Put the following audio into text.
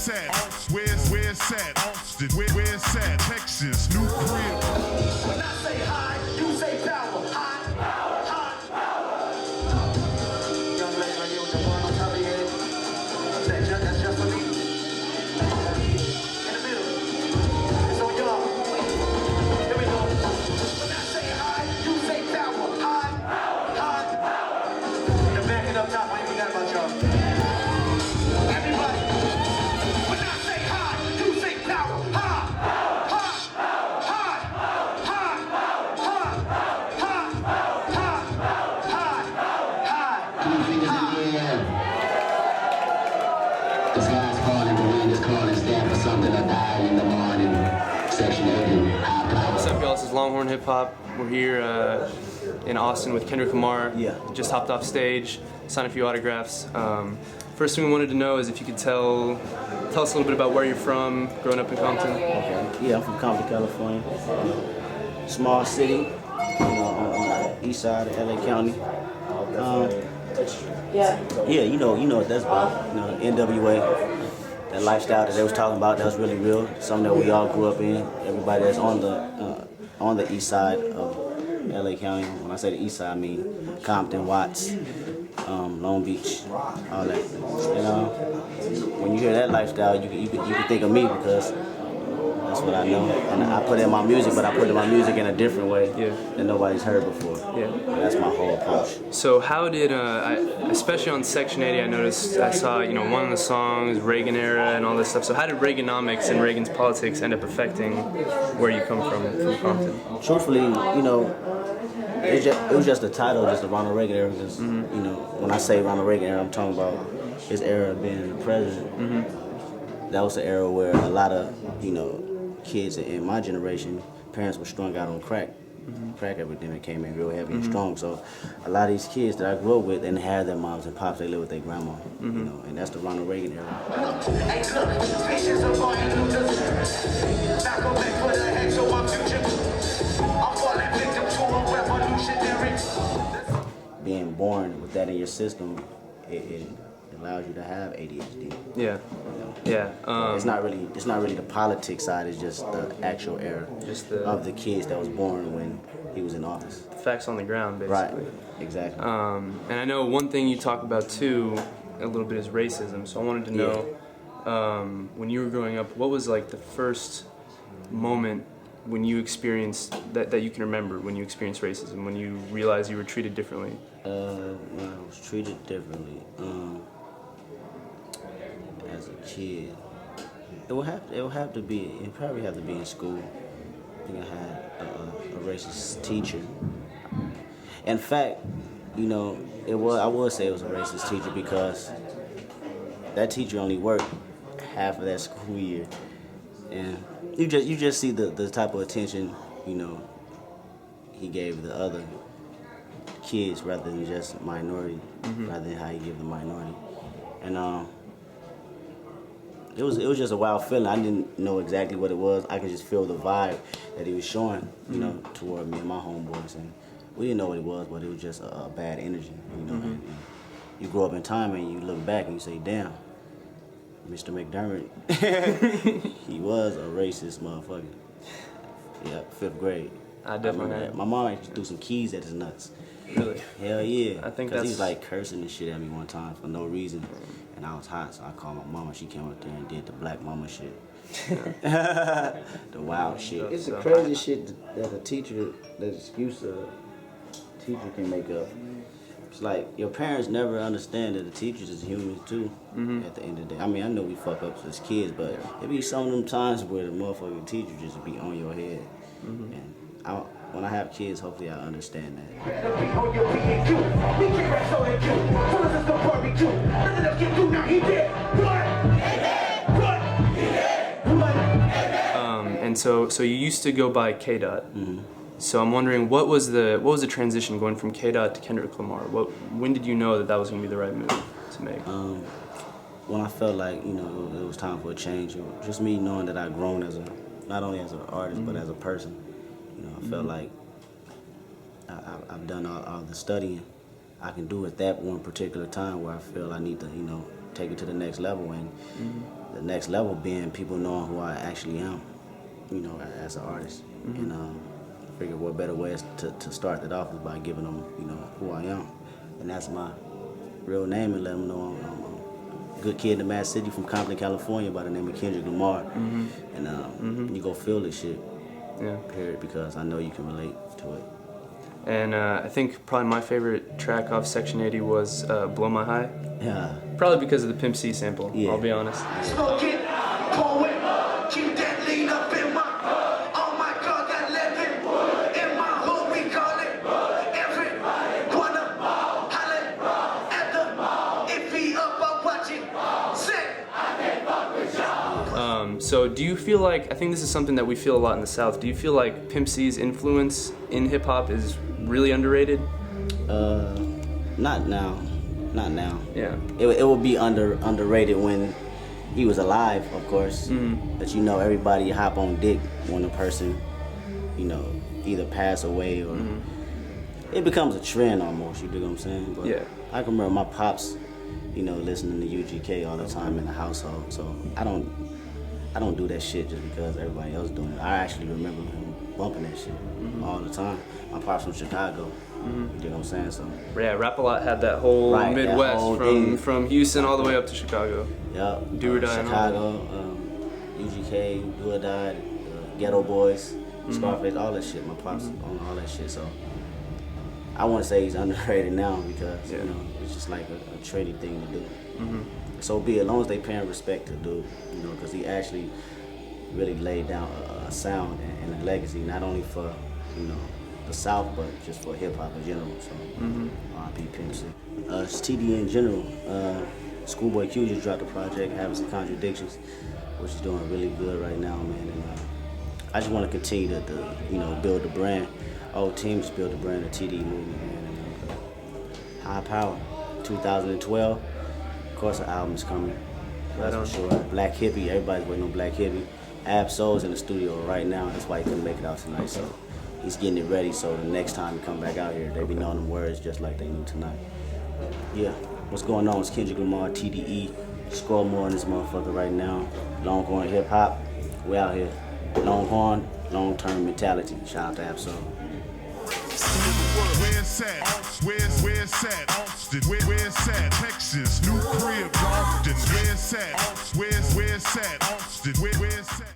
it's at? Where's at? Austin. Where's at? Texas. New crib. When I say high, you say power. High, power, high, power. Young lady right here with the one on top of your head. That's just for me. In the middle. It's on y'all. Here we go. When I say high, you say power. High, power, high, power. You're backing up top. I ain't forgot about y'all. Everybody. When I say high, you say power. High, high, high, high, high, high, high, high. The sky's falling, the wind is calling, stand for something or die in the morning. Section 8, high power. What's up, y'all? This is Longhorn Hip Hop. We're here in Austin with Kendrick Lamar. Yeah. Just hopped off stage, signed a few autographs. First thing we wanted to know is if you could tell us a little bit about where you're from, growing up in Compton. Okay. Yeah, I'm from Compton, California. Small city, you know, on the east side of LA County. Yeah, you know what that's about. You know, NWA, that lifestyle that they was talking about, that was really real. Something that we all grew up in. Everybody that's on the east side of LA County. When I say the east side, I mean Compton, Watts, Long Beach, all that. And when you hear that lifestyle, you can think of me because that's what I know. And I put it in my music, but I put it in my music in a different way that nobody's heard before. Yeah. That's my whole approach. So how did, especially on Section 80, I saw, one of the songs, Reagan era and all this stuff. So how did Reaganomics and Reagan's politics end up affecting where you come from Compton? Truthfully, it was just the title, just the Ronald Reagan era. Because, when I say Ronald Reagan era, I'm talking about his era of being the president. That was the era where a lot of, kids in my generation, parents were strung out on crack. Crack epidemic came in real heavy and strong. So a lot of these kids that I grew up with, they didn't have their moms and pops, they lived with their grandma. And that's the Ronald Reagan era. Hey, look, patience of Martin Luther's. Not go back for the hex of my future. I'm falling victim to a revolutionary. Being born with that in your system, it allows you to have ADHD. Yeah. Yeah. It's not really the politics side. It's just the actual era of the kids that was born when he was in office. Facts on the ground, basically. Right. Exactly. And I know one thing you talk about too, a little bit, is racism. So I wanted to know, when you were growing up, what was like the first moment when you experienced that you can remember when you experienced racism, when you realized you were treated differently? When I was treated differently. As a kid, it probably have to be in school. I think I had a racist teacher. In fact, I would say it was a racist teacher because that teacher only worked half of that school year, and you just see the type of attention he gave the other kids rather than just minority, rather than how he gave the minority, and It was just a wild feeling. I didn't know exactly what it was. I could just feel the vibe that he was showing, toward me and my homeboys. And we didn't know what it was, but it was just a bad energy, And you grow up in time and you look back and you say, damn, Mr. McDermott, he was a racist motherfucker. Yeah, 5th grade. I definitely had. My mom actually threw some keys at his nuts. Really? Hell yeah. I think because he was like cursing and shit at me one time for no reason. And I was hot, so I called my mama. She came up there and did the black mama shit. The wild shit. It's the crazy shit that excuse a teacher can make up. It's like your parents never understand that the teachers is humans too. At the end of the day, I mean, I know we fuck up as kids, but it be some of them times where the motherfucking teacher just be on your head. And when I have kids, hopefully I understand that. And so you used to go by K-Dot. So I'm wondering, what was the transition going from K-Dot to Kendrick Lamar? When did you know that was going to be the right move to make? When I felt like it was time for a change. It was just me knowing that I'd grown not only as an artist but as a person. I felt like I've done all the studying I can do at that one particular time where I feel I need to take it to the next level, and the next level being people knowing who I actually am, you know, as an artist. And I figured what better way is to start that off is by giving them, you know, who I am, and that's my real name, and let them know I'm a good kid in the Mad City from Compton, California, by the name of Kendrick Lamar, and you go feel this shit. Yeah. Period, because I know you can relate to it. And I think probably my favorite track off Section 80 was Blow My High. Yeah. Probably because of the Pimp C sample, Yeah. I'll be honest. Smoke it, pour it, keep that lean up in my. Oh my God, that living in my hood we call it. Every wanna holler at the if he up, I'm watching. Sick. So do you feel like, I think this is something that we feel a lot in the South, do you feel like Pimp C's influence in hip hop is really underrated? Not now. Not now. Yeah. It would be underrated when he was alive, of course. But you know, everybody hop on dick when a person, you know, either pass away or it becomes a trend almost. You dig what I'm saying? But Yeah. I can remember my pops, you know, listening to UGK all the time in the household. So I don't do that shit just because everybody else doing it. I actually remember him bumping that shit all the time. My pops from Chicago. You dig what I'm saying? So Yeah, Rap-A-Lot had that whole Right, that Midwest whole thing. from Houston all the way up to Chicago. Yep. Do or Die and all Chicago, UGK, Do or Die, Ghetto Boys, Scarface, all that shit. My pops on all that shit. So I want to say he's underrated now because you know it's just like a trendy thing to do. So be it, as long as they paying respect to do, you know, because he actually really laid down a sound and a legacy, not only for, you know, the South, but just for hip hop in general. So R.I.P. Pimp C. It's TD in general. Schoolboy Q just dropped a project, Having Some Contradictions, which is doing really good right now, man. And I just want to continue to, you know, build the brand. Our team just build the brand of TD movement, man. And, High Power, 2012. Of course, an album is coming. That's for sure. Black Hippie, everybody's waiting on Black Hippie. Ab Soul's in the studio right now. That's why he couldn't make it out tonight. So he's getting it ready. So the next time he come back out here, they be knowing them words just like they knew tonight. Yeah. What's going on? It's Kendrick Lamar, TDE, Scoremore in this motherfucker right now. Longhorn hip hop. We out here. Longhorn, long-term mentality. Shout out to Ab Soul. Where's at? Where's at? Austin. Where's at? Texas. New crib, Compton. Where's at? Where's at? Austin. Where's at?